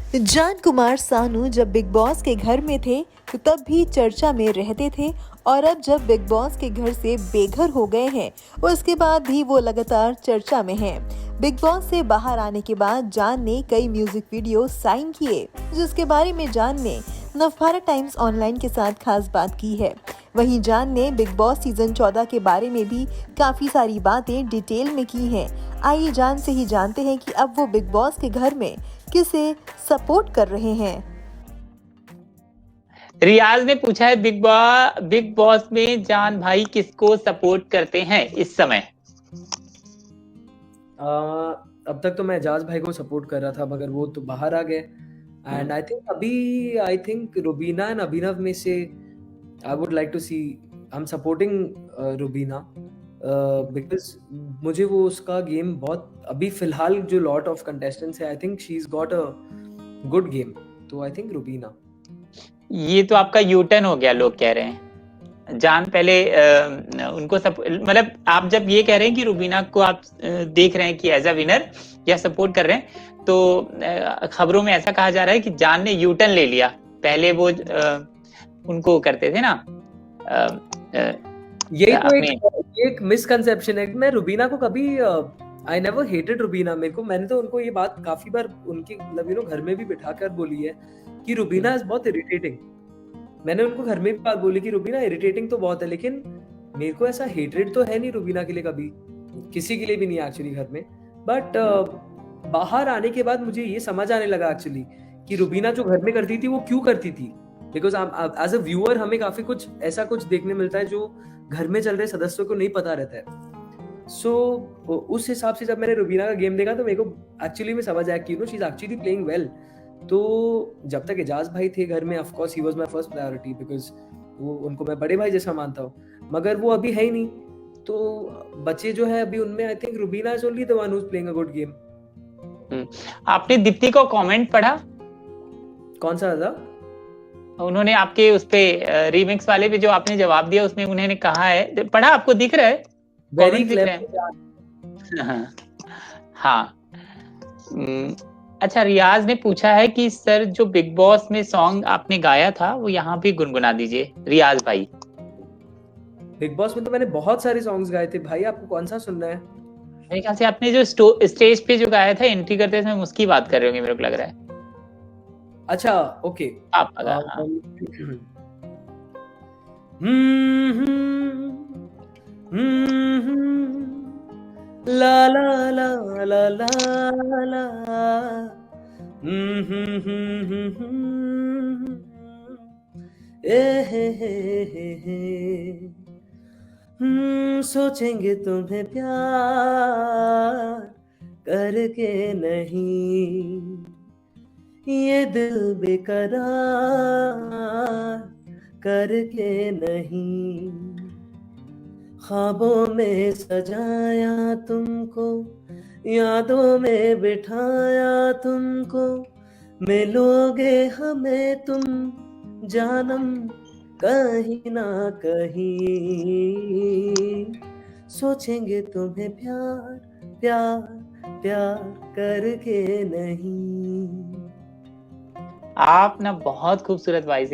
जान कुमार सानू जब big boss के घर में थे तो तब भी चर्चा में रहते थे और अब जब बिग बॉस के घर से बेघर हो गए हैं उसके बाद भी वो लगातार चर्चा में हैं। बिग बॉस से बाहर आने के बाद जान ने कई म्यूजिक वीडियो साइन किए जिसके बारे में जान ने नवभारत टाइम्स ऑनलाइन के साथ खास बात की है। वहीं जान ने बिग बॉस सीजन 14 के बारे में भी काफी सारी बातें डिटेल में की हैं। आइए जान से ही जानते हैं कि अब वो बिग बॉस के घर में किसे सपोर्ट कर रहे हैं। रियाज ने पूछा है बिग बॉस में जान भाई किसको सपोर्ट करते हैं इस समय? अब तक तो मैं एजाज भाई को सपोर्ट कर रहा था मगर वो तो बाहर आ गए and I think Rubina and Abhinav में से I would like to see I am supporting Rubina because मुझे वो उसका गेम बहुत अभी फिलहाल जो लॉट ऑफ कंटेस्टेंट्स है I think she is got a good game, तो आई थिंक रुबीना। ये तो आपका यूटर्न हो गया, लोग कह रहे हैं जान पहले उनको मतलब आप जब ये कह रहे हैं कि रुबीना को आप देख रहे हैं कि एज अ विनर या सपोर्ट कर रहे हैं तो खबरों में ऐसा कहा जा रहा है कि जान ने यूटर्न ले लिया। पहले वो उनको करते थे ना। यही तो एक मिसकंसेप्शन है। मैं रुबीना को कभी आई नेवर हेटेड रुबीना। मैंने तो उनको ये बात काफी बार उनके मतलब घर में भी बिठाकर बोली है कि रुबीना इज बहुत इरिटेटिंग। मैंने उनको घर में भी बात बोली कि रुबीना इरिटेटिंग तो बहुत है, लेकिन मेरे को ऐसा हेटरेट तो है नहीं रुबीना के लिए, कभी किसी के लिए भी नहीं एक्चुअली घर में। बट बाहर आने के बाद मुझे ये समझ आने लगा एक्चुअली कि रुबीना जो घर में करती थी वो क्यों करती थी। बिकॉज एज अ व्यूअर हमें काफी कुछ ऐसा कुछ देखने मिलता है जो घर में चल रहे सदस्यों को नहीं पता रहता है। सो उस हिसाब से जब मैंने रुबीना का गेम देखा तो मेरे को एक्चुअली में समझ आया कि she is actually playing well. तो जब तक एजाज भाई थे घर में of course he was my first priority because वो उनको मैं बड़े भाई जैसा मानता हूँ, मगर वो अभी है ही नहीं। तो बच्चे जो है अभी उनमें आई think Rubina is only the one who is playing a good game. आपने दीप्ति को कमेंट पढ़ा? कौन सा था? उन्होंने आपके उस पे रीमिक्स वाले पे जो आपने जवाब दिया उसमें उन्होंने कहा है, पढ़ा? आपको दिख रहा है? Very clever. हाँ। अच्छा, रियाज ने पूछा है कि सर जो बिग बॉस में सॉन्ग आपने गाया था वो यहाँ भी गुनगुना दीजिए रियाज भाई। बिग बॉस में तो मैंने बहुत सारे सॉन्ग्स गाए थे भाई, आपको कौन सा सुनना है? मेरे ख्याल से आपने जो स्टेज पे जो गाया था एंट्री करते समय उसकी बात कर रहे होंगे, मेरे को लग रहा है। अच्छा ओके। आप ला ला ला ला ला ला सोचेंगे तुम्हें प्यार करके नहीं, ये दिल बेकरार करके नहीं, ख्वाबों में सजाया तुमको, यादों में बिठाया तुमको, मिलोगे हमें तुम जानम कहीं ना कहीं, सोचेंगे तुम्हें प्यार प्यार प्यार करके नहीं। आप ना बहुत खूबसूरत वॉइस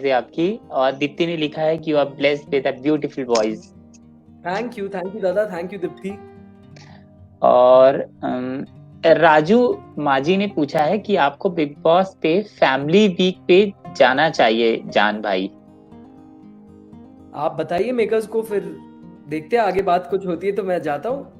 है आपकी, और दीप्ति ने लिखा है कि you are blessed with a beautiful voice. Thank you दादा, थैंक यू दीप्ति। और राजू माजी ने पूछा है कि आपको बिग बॉस पे फैमिली वीक पे जाना चाहिए जान भाई। आप बताइए मेकर्स को, फिर देखते हैं आगे बात कुछ होती है तो मैं जाता हूँ।